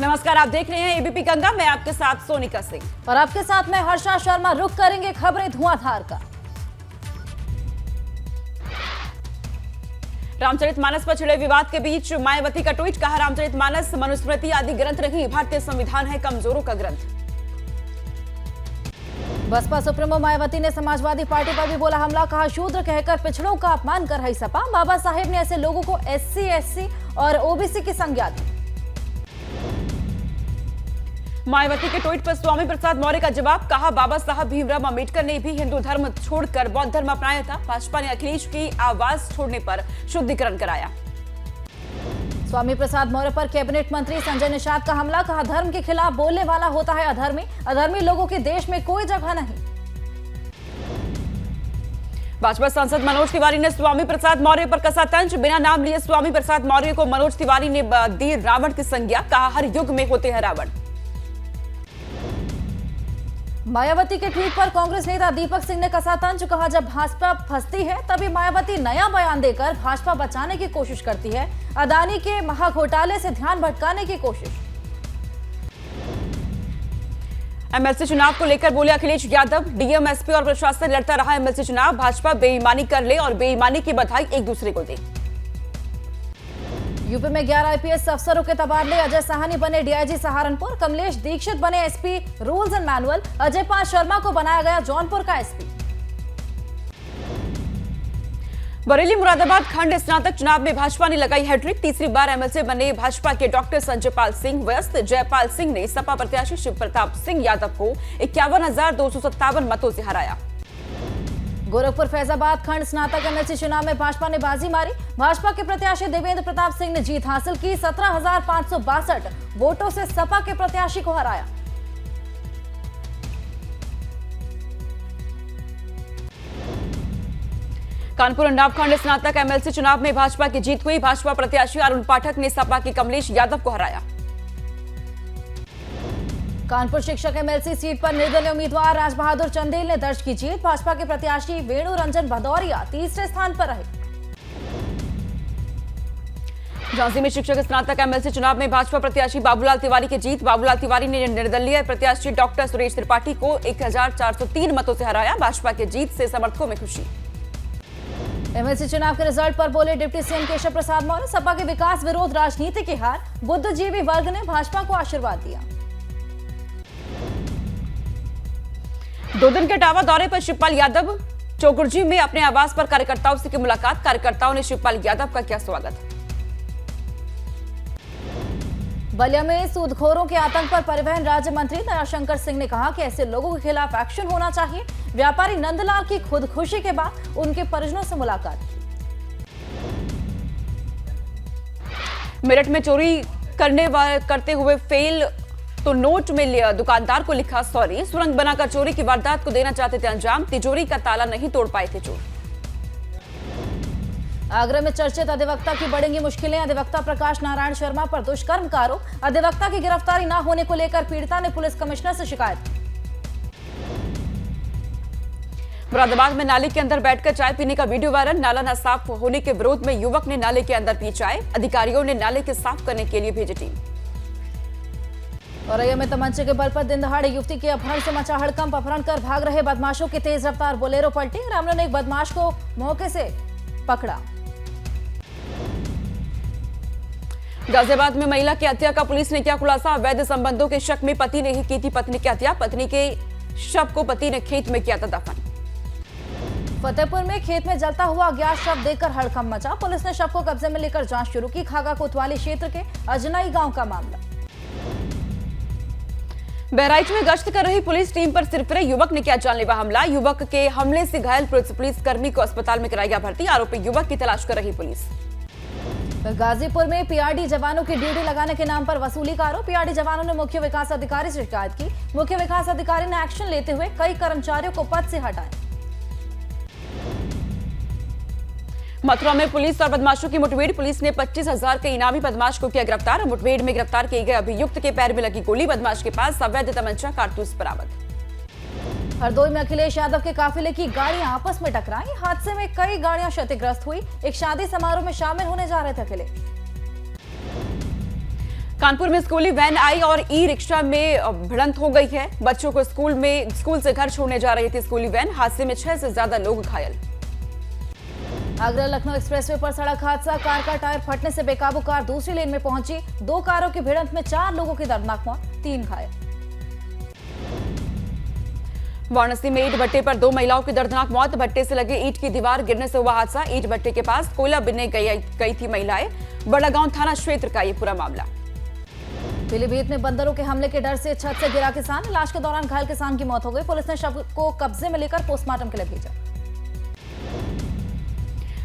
नमस्कार, आप देख रहे हैं एबीपी गंगा। मैं आपके साथ सोनिका सिंह और आपके साथ मैं हर्षा शर्मा। रुक करेंगे खबरें धुआंधार का। रामचरितमानस पर छिड़े विवाद के बीच मायावती का ट्वीट, कहा रामचरितमानस मनुस्मृति आदि ग्रंथ नहीं, भारतीय संविधान है कमजोरों का ग्रंथ। बसपा सुप्रीमो मायावती ने समाजवादी पार्टी पर भी बोला हमला, कहा शूद्र कहकर पिछड़ों का अपमान कर रही सपा। बाबा साहेब ने ऐसे लोगों को एससी, एससी और ओबीसी की संज्ञा दी। मायावती के ट्वीट पर स्वामी प्रसाद मौर्य का जवाब, कहा बाबा साहब भीमराव अंबेडकर ने भी हिंदू धर्म छोड़कर बौद्ध धर्म अपनाया था। भाजपा ने अखिलेश की आवाज छोड़ने पर शुद्धिकरण कराया। स्वामी प्रसाद मौर्य पर कैबिनेट मंत्री संजय निषाद का हमला, कहा धर्म के खिलाफ बोलने वाला होता है अधर्मी। अधर्मी लोगों के देश में कोई जगह नहीं। भाजपा सांसद मनोज तिवारी ने स्वामी प्रसाद मौर्य पर कसा तंज, बिना नाम लिए स्वामी प्रसाद मौर्य को मनोज तिवारी ने दी रावण की संज्ञा, कहा हर युग में होते हैं रावण। मायावती के ट्वीट पर कांग्रेस नेता दीपक सिंह ने कसा तंज, कहा जब भाजपा फंसती है तभी मायावती नया बयान देकर भाजपा बचाने की कोशिश करती है। अदानी के महाघोटाले से ध्यान भटकाने की कोशिश। एमएलसी चुनाव को लेकर बोले अखिलेश यादव, डीएम, एसपी और प्रशासन लड़ता रहा एमएलसी चुनाव। भाजपा बेईमानी कर ले और बेईमानी की बधाई एक दूसरे को दे। यूपी में 11 आईपीएस अफसरों के तबादले, अजय साहनी बने डीआईजी सहारनपुर, कमलेश दीक्षित बने SP rules and manual, Ajay Pal Sharma को बनाया गया जौनपुर का एसपी। बरेली मुरादाबाद खंड स्नातक चुनाव में भाजपा ने लगाई हैट्रिक, तीसरी बार एमएलसी बने भाजपा के डॉक्टर संजय पाल सिंह व्यस्त। जयपाल सिंह ने सपा प्रत्याशी शिव प्रताप सिंह यादव को 51,257 मतों से हराया। गोरखपुर फैजाबाद खंड स्नातक एमएलसी चुनाव में भाजपा ने बाजी मारी। भाजपा के प्रत्याशी देवेंद्र प्रताप सिंह ने जीत हासिल की, 17,562 वोटों से सपा के प्रत्याशी को हराया। कानपुर उन्नाव खंड स्नातक एमएलसी चुनाव में भाजपा की जीत हुई। भाजपा प्रत्याशी अरुण पाठक ने सपा के कमलेश यादव को हराया। कानपुर शिक्षक एमएलसी सीट पर निर्दलीय उम्मीदवार राज बहादुर चंदेल ने दर्ज की जीत। भाजपा के प्रत्याशी वेणु रंजन भदौरिया तीसरे स्थान पर रहे। झांसी में शिक्षक स्नातक एमएलसी चुनाव में भाजपा प्रत्याशी बाबूलाल तिवारी की जीत। बाबूलाल तिवारी ने निर्दलीय प्रत्याशी डॉक्टर सुरेश त्रिपाठी को 1,403 मतों से हराया। भाजपा की जीत से समर्थकों में खुशी। एमएलसी चुनाव के रिजल्ट पर बोले डिप्टी सीएम केशव प्रसाद मौर्य, सपा के विकास विरोध राजनीति की हार। बुद्धिजीवी वर्ग ने भाजपा को आशीर्वाद दिया। 2 दिन के इटावा दौरे पर शिवपाल यादव, चोकुरजी में अपने आवास पर कार्यकर्ताओं से की मुलाकात। कार्यकर्ताओं ने शिवपाल यादव का किया स्वागत। बलिया में सूदखोरों के आतंक पर परिवहन राज्य मंत्री दयाशंकर सिंह ने कहा कि ऐसे लोगों के खिलाफ एक्शन होना चाहिए। व्यापारी नंदलाल की खुदकुशी के बाद उनके परिजनों से मुलाकात की। मेरठ में चोरी करते हुए फेल तो नोट में दुकानदार को लिखा सॉरी। सुरंग बनाकर चोरी की वारदात को देना चाहते थे अंजाम, तिजोरी का ताला नहीं तोड़ पाए थे चोर। आगरा में चर्चित अधिवक्ता की बढ़ेंगी मुश्किलें। अधिवक्ता प्रकाश नारायण शर्मा पर दुष्कर्म का आरोप। अधिवक्ता की गिरफ्तारी न होने को लेकर पीड़िता ने पुलिस कमिश्नर से शिकायत की। मुरादाबाद में नाले के अंदर बैठकर चाय पीने का वीडियो वायरल। नाला न साफ होने के विरोध में युवक ने नाले के अंदर पी चाय। अधिकारियों ने नाले के साफ करने के लिए भेजी टीम। औरैया में तमंचे के बल पर दिन दहाड़े युवती के अपहरण से मचा हड़कंप। अपहरण कर भाग रहे बदमाशों की तेज रफ्तार बोलेरो पलटी। ग्रामीणों ने एक बदमाश को मौके से पकड़ा। गाजियाबाद में महिला की हत्या का पुलिस ने किया खुलासा। अवैध संबंधों के शक में पति ने ही की थी पत्नी की हत्या। पत्नी के शव को पति ने खेत में किया था दफन। फतेहपुर में खेत में जलता हुआ अज्ञात शव देखकर हड़कंप मचा। पुलिस ने शव को कब्जे में लेकर जांच शुरू की। खागा कोतवाली क्षेत्र के अजनई गांव का मामला। बहराइच में गश्त कर रही पुलिस टीम पर सिरफिरे युवक ने किया जानलेवा हमला। युवक के हमले से घायल पुलिसकर्मी को अस्पताल में कराया गया भर्ती। आरोपी युवक की तलाश कर रही पुलिस। गाजीपुर में पीआरडी जवानों की ड्यूटी लगाने के नाम पर वसूली का आरोप। पीआरडी जवानों ने मुख्य विकास अधिकारी से शिकायत की। मुख्य विकास अधिकारी ने एक्शन लेते हुए कई कर्मचारियों को पद से हटाया। मथुरा में पुलिस और बदमाशों की मुठभेड़। पुलिस ने 25,000 के इनामी बदमाश को किया गिरफ्तार। मुठभेड़ में गिरफ्तार किए गए अभियुक्त के पैर में लगी गोली। बदमाश के पास अवैध तमंचा कारतूस बरामद। हरदोई में अखिलेश यादव के काफिले की गाड़ियां आपस में टकराई। हादसे में कई गाड़ियां क्षतिग्रस्त हुई। एक शादी समारोह में शामिल होने जा रहे थे अखिलेश। कानपुर में स्कूली वैन आई और ई रिक्शा में भिड़ंत हो गई है। बच्चों को स्कूल से घर छोड़ने जा रही थी स्कूली वैन। हादसे में 6 से ज्यादा लोग घायल। आगरा लखनऊ एक्सप्रेसवे पर सड़क हादसा, कार का टायर फटने से बेकाबू कार दूसरी लेन में पहुंची। 2 कारों की भिड़ंत में 4 लोगों की दर्दनाक मौत, 3 घायल। वाराणसी में ईंट भट्टे पर 2 महिलाओं की दर्दनाक मौत। भट्टे से लगे ईंट की दीवार गिरने से हुआ हादसा। ईंट भट्टे के पास कोयला बिनने गई थी महिलाएं। बड़ागांव थाना क्षेत्र का ये पूरा मामला। पीलीभीत में बंदरों के हमले के डर से छत से गिरा किसान, इलाज के दौरान घायल किसान की मौत हो गई। पुलिस ने शव को कब्जे में लेकर पोस्टमार्टम के लिए भेजा।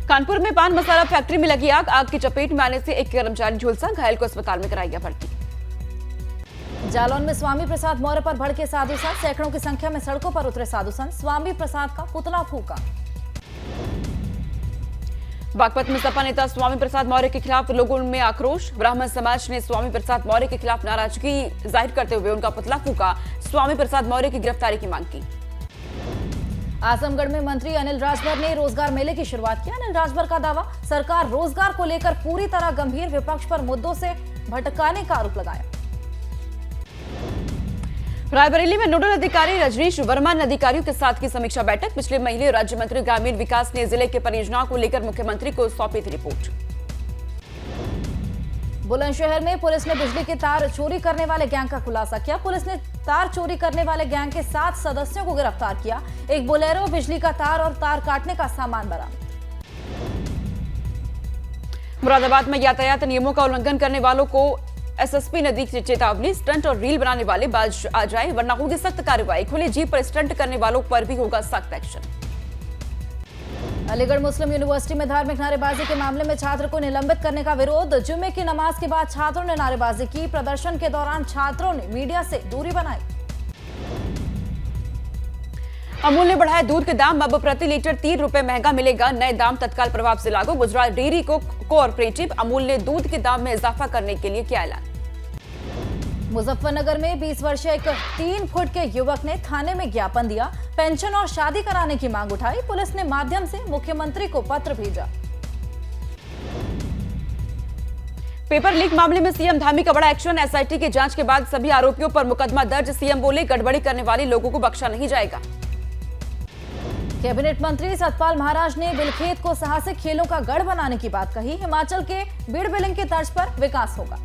कानपुर में पान मसाला फैक्ट्री में लगी आग। आग की चपेट में आने से एक कर्मचारी झुलसा, घायल को अस्पताल में कराया गया भर्ती। जालौन में स्वामी प्रसाद मौर्य पर भड़के साधु संत, सैकड़ों की संख्या में सड़कों पर उतरे साधु संत, स्वामी प्रसाद का पुतला फूका। बागपत में सपा नेता स्वामी प्रसाद मौर्य के खिलाफ लोगों में आक्रोश। ब्राह्मण समाज ने स्वामी प्रसाद मौर्य के खिलाफ नाराजगी जाहिर करते हुए उनका पुतला फूका। स्वामी प्रसाद मौर्य की गिरफ्तारी की मांग की। आजमगढ़ में मंत्री अनिल राजभर ने रोजगार मेले की शुरुआत की। अनिल राजभर का दावा, सरकार रोजगार को लेकर पूरी तरह गंभीर, विपक्ष पर मुद्दों से भटकाने का आरोप लगाया। रायबरेली में नोडल अधिकारी रजनीश वर्मा ने अधिकारियों के साथ की समीक्षा बैठक। पिछले महीने राज्य मंत्री ग्रामीण विकास ने जिले के परियोजनाओं को लेकर मुख्यमंत्री को सौंपी थी रिपोर्ट। बुलंदशहर में पुलिस ने बिजली के तार चोरी करने वाले गैंग का खुलासा किया। पुलिस ने तार चोरी करने वाले गैंग के 7 सदस्यों को गिरफ्तार किया। एक बोलेरो, बिजली का तार और तार काटने का सामान बरामद। मुरादाबाद में यातायात नियमों का उल्लंघन करने वालों को एसएसपी ने दी चेतावनी। स्टंट और रील बनाने वाले बाज आ जाए वरना होगी सख्त कार्रवाई। खुले जीप पर स्टंट करने वालों पर भी होगा सख्त एक्शन। अलीगढ़ मुस्लिम यूनिवर्सिटी में धार्मिक नारेबाजी के मामले में छात्र को निलंबित करने का विरोध। जुम्मे की नमाज के बाद छात्रों ने नारेबाजी की। प्रदर्शन के दौरान छात्रों ने मीडिया से दूरी बनाई। अमूल ने बढ़ाया दूध के दाम, अब प्रति लीटर 3 रुपए महंगा मिलेगा। नए दाम तत्काल प्रभाव से लागू। गुजरात डेयरी कोऑपरेटिव अमूल ने दूध के दाम में इजाफा करने के लिए किया ऐलान। मुजफ्फरनगर में 20 वर्षीय एक 3 फुट के युवक ने थाने में ज्ञापन दिया। पेंशन और शादी कराने की मांग उठाई। पुलिस ने माध्यम से मुख्यमंत्री को पत्र भेजा। पेपर लीक मामले में सीएम धामी का बड़ा एक्शन। एसआईटी की जांच के बाद सभी आरोपियों पर मुकदमा दर्ज। सीएम बोले, गड़बड़ी करने वाले लोगों को बख्शा नहीं जाएगा। कैबिनेट मंत्री सतपाल महाराज ने बिलखेत को साहसिक खेलों का गढ़ बनाने की बात कही। हिमाचल के बीड़ बिलिंग के तर्ज पर विकास होगा।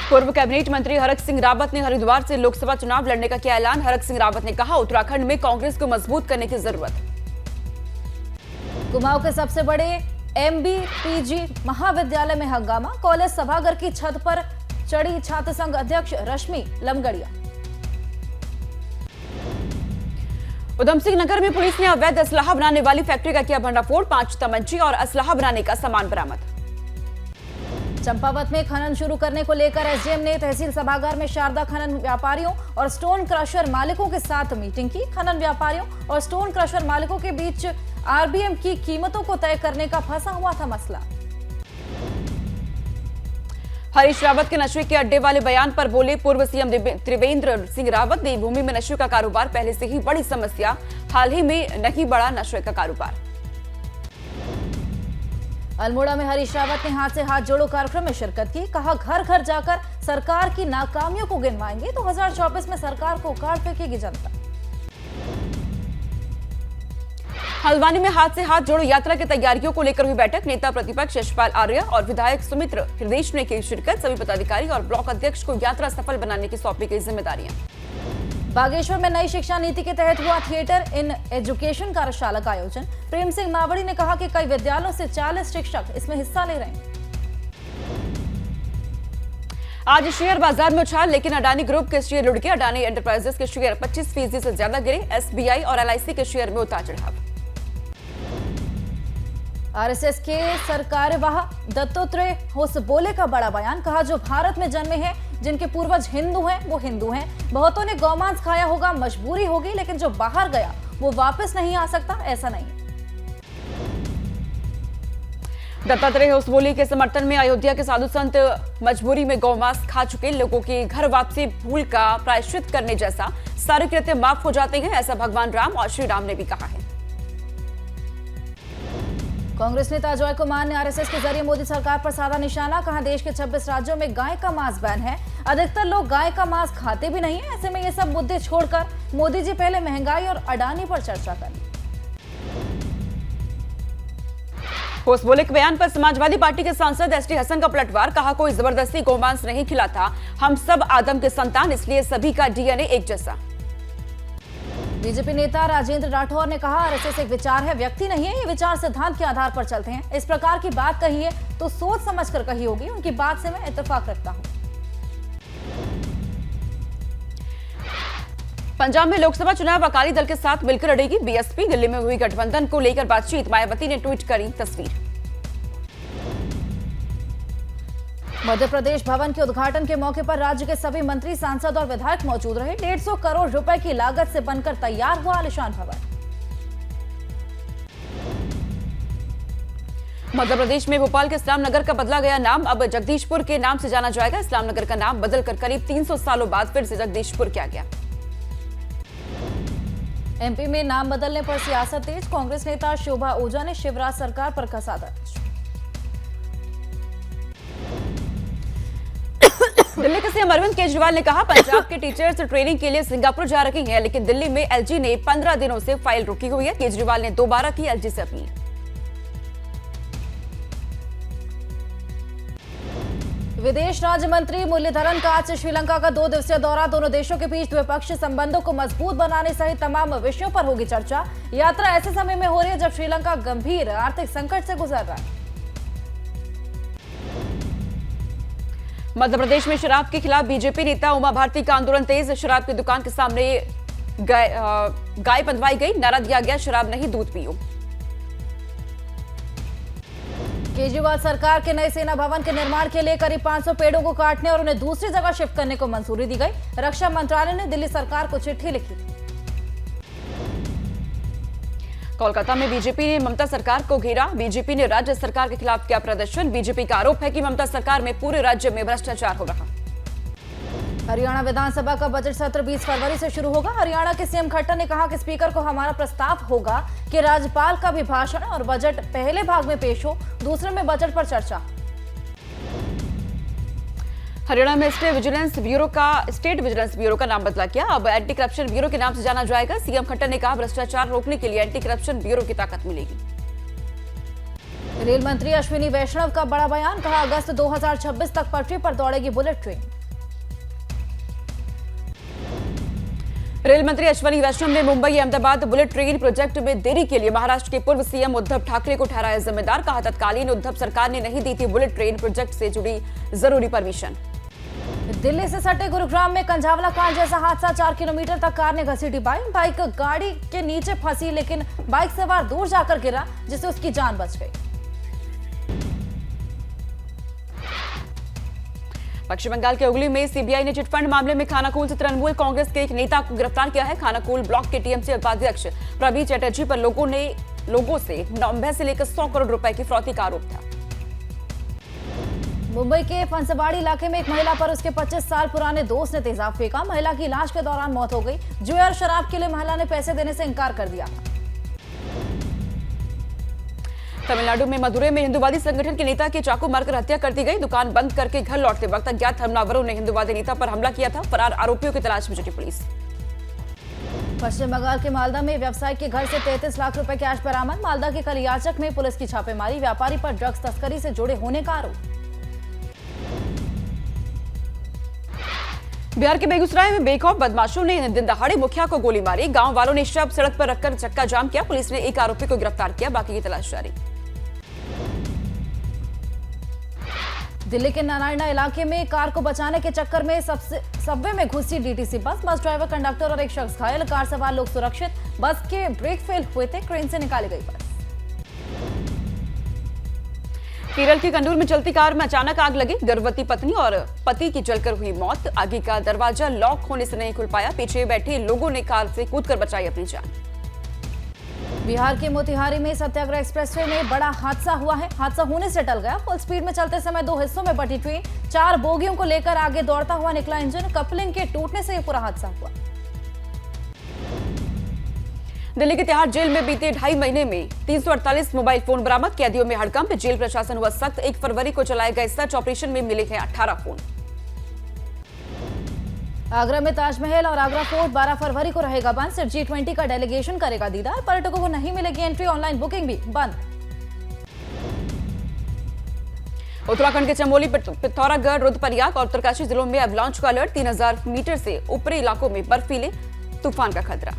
पूर्व कैबिनेट मंत्री हरक सिंह रावत ने हरिद्वार से लोकसभा चुनाव लड़ने का किया ऐलान। हरक सिंह रावत ने कहा, उत्तराखंड में कांग्रेस को मजबूत करने की जरूरत। कुमाऊं के सबसे बड़े एमबीपीजी महाविद्यालय में हंगामा। कॉलेज सभागार की छत पर चढ़ी छात्र संघ अध्यक्ष रश्मि लमगड़िया। उधम सिंह नगर में पुलिस ने अवैध असलाहा बनाने वाली फैक्ट्री का किया भंडाफोड़। 5 तमंचे और असलाहा बनाने का सामान बरामद। चंपावत में खनन शुरू करने को लेकर एसडीएम ने तहसील सभागार में शारदा खनन व्यापारियों और स्टोन क्रशर मालिकों के साथ मीटिंग की। खनन व्यापारियों और स्टोन क्रशर मालिकों के बीच आरबीएम की कीमतों को तय करने का फंसा हुआ था मसला। हरीश रावत के नशे के अड्डे वाले बयान पर बोले पूर्व सीएम त्रिवेंद्र सिंह रावत। देवभूमि में नशे का कारोबार पहले से ही बड़ी समस्या, हाल ही में नहीं बढ़ा नशे का कारोबार। अल्मोड़ा में हरीश रावत ने हाथ से हाथ जोड़ो कार्यक्रम में शिरकत की। कहा, घर घर जाकर सरकार की नाकामियों को गिनवाएंगे। 2024 में सरकार को उखाड़ फेंकेगी जनता। हल्द्वानी में हाथ से हाथ जोड़ो यात्रा की तैयारियों को लेकर हुई बैठक। नेता प्रतिपक्ष यशपाल आर्य और विधायक सुमित्र हृदयेश ने की शिरकत। सभी पदाधिकारी और ब्लॉक अध्यक्ष को यात्रा सफल बनाने की सौंपी गई जिम्मेदारियां। बागेश्वर में नई शिक्षा नीति के तहत हुआ थिएटर इन एजुकेशन कार्यशाला का आयोजन। प्रेम सिंह मावड़ी ने कहा कि कई विद्यालयों से 40 शिक्षक इसमें हिस्सा ले रहे हैं। आज शेयर बाजार में उछाल, लेकिन अडानी ग्रुप के शेयर लुढ़के। अडानी एंटरप्राइजेस के शेयर 25% से ज्यादा गिरे। एसबीआई और एलआईसी के शेयर में उतार चढ़ाव। आरएसएस के सरकारवाह दत्तात्रेय होसबोले का बड़ा बयान। कहा, जो भारत में जन्मे हैं, जिनके पूर्वज हिंदू हैं, वो हिंदू हैं। बहुतों ने गौमांस खाया होगा, मजबूरी होगी, लेकिन जो बाहर गया वो वापस नहीं आ सकता, ऐसा नहीं। दत्तात्रेय होसबोले के समर्थन में अयोध्या के साधु संत मजबूरी में गौमांस खा चुके लोगों की घर वापसी भूल का प्रायश्चित करने जैसा। सारे कृत्य माफ हो जाते हैं, ऐसा भगवान राम और श्री राम ने भी कहा है। कांग्रेस नेता अजय कुमार ने आरएसएस के जरिए मोदी सरकार पर साधा निशाना, कहा देश के 26 राज्यों में गाय का मांस बैन है, अधिकतर लोग गाय का मांस खाते भी नहीं है। ऐसे में ये सब मुद्दे छोड़कर मोदी जी पहले महंगाई और अडानी पर चर्चा करें। होश बोले के बयान पर समाजवादी पार्टी के सांसद एसटी हसन का पलटवार, कहा कोई जबरदस्ती गोमांस नहीं खिलाता, हम सब आदम के संतान, इसलिए सभी का डीएनए एक जैसा। बीजेपी नेता राजेंद्र राठौर ने कहा आरएसएस एक विचार है, व्यक्ति नहीं है, ये विचार सिद्धांत के आधार पर चलते हैं। इस प्रकार की बात कही है तो सोच समझकर कही होगी, उनकी बात से मैं इत्तेफाक रखता हूं। पंजाब में लोकसभा चुनाव अकाली दल के साथ मिलकर लड़ेगी बीएसपी, दिल्ली में हुई गठबंधन को लेकर बातचीत, मायावती ने ट्वीट करी तस्वीर। मध्य प्रदेश भवन के उद्घाटन के मौके पर राज्य के सभी मंत्री, सांसद और विधायक मौजूद रहे। 150 करोड़ रुपए की लागत से बनकर तैयार हुआ आलीशान भवन। मध्य प्रदेश में भोपाल के इस्लाम नगर का बदला गया नाम, अब जगदीशपुर के नाम से जाना जाएगा। इस्लाम नगर का नाम बदलकर करीब 300 सालों बाद फिर से जगदीशपुर किया गया। एमपी में नाम बदलने पर सियासत तेज, कांग्रेस नेता शोभा ओझा ने शिवराज सरकार पर कसा तंज। दिल्ली के सीएम अरविंद केजरीवाल ने कहा पंजाब के टीचर्स ट्रेनिंग के लिए सिंगापुर जा रही हैं, लेकिन दिल्ली में एलजी ने 15 दिनों से फाइल रोकी हुई है। केजरीवाल ने दोबारा की एलजी से अपील। विदेश राज्य मंत्री मुरलीधरन का आज श्रीलंका का 2 दिवसीय दौरा, दोनों देशों के बीच द्विपक्षीय संबंधों को मजबूत बनाने सहित तमाम विषयों पर होगी चर्चा। यात्रा ऐसे समय में हो रही है जब श्रीलंका गंभीर आर्थिक संकट से गुजर रहा है। मध्य प्रदेश में शराब के खिलाफ बीजेपी नेता उमा भारती का आंदोलन तेज, शराब की दुकान के सामने गाय बंधवाई गई, नारा दिया गया शराब नहीं दूध पियो। केजरीवाल सरकार के नए सेना भवन के निर्माण के लिए करीब 500 पेड़ों को काटने और उन्हें दूसरी जगह शिफ्ट करने को मंजूरी दी गई। रक्षा मंत्रालय ने दिल्ली सरकार को चिट्ठी लिखी थी। कोलकाता में बीजेपी ने ममता सरकार को घेरा, बीजेपी ने राज्य सरकार के खिलाफ किया प्रदर्शन। बीजेपी का आरोप है कि ममता सरकार में पूरे राज्य में भ्रष्टाचार हो रहा। हरियाणा विधानसभा का बजट सत्र 20 फरवरी से शुरू होगा। हरियाणा के सीएम खट्टर ने कहा कि स्पीकर को हमारा प्रस्ताव होगा कि राज्यपाल का अभिभाषण और बजट पहले भाग में पेश हो, दूसरे में बजट पर चर्चा। हरियाणा में स्टेट विजिलेंस ब्यूरो का नाम बदला गया, अब एंटी करप्शन ब्यूरो के नाम से जाना जाएगा। सीएम खट्टर ने कहा भ्रष्टाचार रोकने के लिए एंटी करप्शन ब्यूरो की ताकत मिलेगी। रेल मंत्री अश्विनी वैष्णव का बड़ा बयान, कहा अगस्त 2026 तक पटरी पर दौड़ेगी बुलेट ट्रेन। रेल मंत्री अश्विनी वैष्णव ने Mumbai Ahmedabad bullet train project में देरी के लिए महाराष्ट्र के पूर्व सीएम उद्धव ठाकरे को ठहराया जिम्मेदार, कहा तत्कालीन उद्धव सरकार ने नहीं दी थी बुलेट ट्रेन प्रोजेक्ट से जुड़ी जरूरी परमिशन। दिल्ली से सटे गुरुग्राम में कंझावला कांड जैसा हादसा, 4 किलोमीटर तक कार ने घसीटी बाइक गाड़ी के नीचे फंसी, लेकिन बाइक सवार दूर जाकर गिरा जिससे उसकी जान बच गई। पश्चिम बंगाल के हुगली में सीबीआई ने चिटफंड मामले में खानाकुल से तृणमूल कांग्रेस के एक नेता को गिरफ्तार किया है। खानाकुल ब्लॉक के टीएमसी उपाध्यक्ष प्रवीण चटर्जी पर लोगों से 90 से लेकर 100 करोड़ रुपए की फिरौती का आरोप था। मुंबई के फंसवाड़ी इलाके में एक महिला पर उसके 25 साल पुराने दोस्त ने तेजाब फेंका, महिला की इलाज के दौरान मौत हो गई। जुए और शराब के लिए महिला ने पैसे देने से इनकार कर दिया। तमिलनाडु में मदुरै में हिंदुवादी संगठन के नेता की चाकू मारकर हत्या कर दी गई। दुकान बंद करके घर लौटते वक्त अज्ञात हमलावरों ने हिंदुवादी नेता पर हमला किया था। फरार आरोपियों की तलाश में जुटी पुलिस। पश्चिम बंगाल के मालदा में व्यवसायी के घर से 33 लाख रुपए कैश बरामद। मालदा के कलियाचक में पुलिस की छापेमारी, व्यापारी पर ड्रग्स तस्करी से जुड़े होने का आरोप। बिहार के बेगूसराय में बेखौफ बदमाशों ने दिन दहाड़े मुखिया को गोली मारी। गांव वालों ने शव सड़क पर रखकर चक्का जाम किया। पुलिस ने एक आरोपी को गिरफ्तार किया, बाकी की तलाश जारी। दिल्ली के नारायणा इलाके में कार को बचाने के चक्कर में सबवे में घुसी डीटीसी बस ड्राइवर, कंडक्टर और एक शख्स घायल, कार सवार लोग सुरक्षित। बस के ब्रेक फेल हुए थे, क्रेन से निकाली गई बस। केरल के कन्नूर में चलती कार में अचानक आग लगी, गर्भवती पत्नी और पति की जलकर हुई मौत। आगे का दरवाजा लॉक होने से नहीं खुल पाया, पीछे बैठे लोगों ने कार से कूदकर बचाई अपनी जान। बिहार के मोतिहारी में सत्याग्रह एक्सप्रेसवे में बड़ा हादसा हुआ है। हादसा होने से टल गया। फुल स्पीड में चलते समय 2 हिस्सों में बटी ट्रेन, 4 बोगियों को लेकर आगे दौड़ता हुआ निकला इंजन। कपलिंग के टूटने से यह पूरा हादसा हुआ। दिल्ली के तिहाड़ जेल में बीते 2.5 महीने में 348 मोबाइल फोन बरामद। कैदियों में हड़कंप। जेल प्रशासन हुआ सख्त। 1 फरवरी को चलाए गए सर्च ऑपरेशन में मिले हैं 18 फोन। आगरा में ताजमहल और आगरा फोर्ट 12 फरवरी को रहेगा बंद। सिर्फ G20 का डेलीगेशन करेगा दीदार। पर्यटकों को नहीं मिलेगी एंट्री। ऑनलाइन बुकिंग भी बंद। उत्तराखंड के चमोली, पिथौरागढ़, रुद्रप्रयाग और उत्तरकाशी जिलों में एवलांच का अलर्ट। 3000 मीटर से ऊपरी इलाकों में बर्फीले तूफान का खतरा।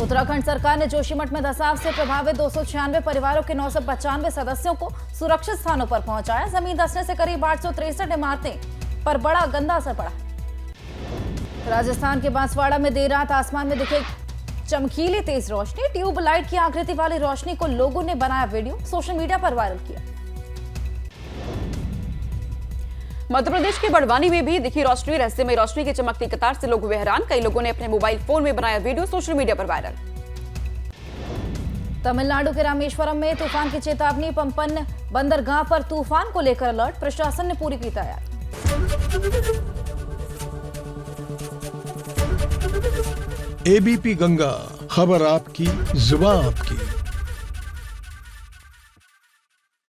उत्तराखंड सरकार ने जोशीमठ में धसाव से प्रभावित 296 परिवारों के 995 सदस्यों को सुरक्षित स्थानों पर पहुंचाया। जमीन धंसने से करीब 863 इमारतें पर बड़ा गंदा असर पड़ा। राजस्थान के बांसवाड़ा में देर रात आसमान में दिखे चमकीली तेज रोशनी। ट्यूब लाइट की आकृति वाली रोशनी को लोगों ने बनाया वीडियो, सोशल मीडिया पर वायरल किया। मध्य प्रदेश के बड़वानी में भी दिखी रोशनी। रहस्यमय रोशनी की चमकती कतार से लोग हुए हैरान। कई लोगों ने अपने मोबाइल फोन में बनाया वीडियो, सोशल मीडिया पर वायरल। तमिलनाडु के रामेश्वरम में तूफान की चेतावनी। पंपन बंदरगाह पर तूफान को लेकर अलर्ट। प्रशासन ने पूरी की तैयारी। एबीपी गंगा, खबर आपकी, जुबान आपकी।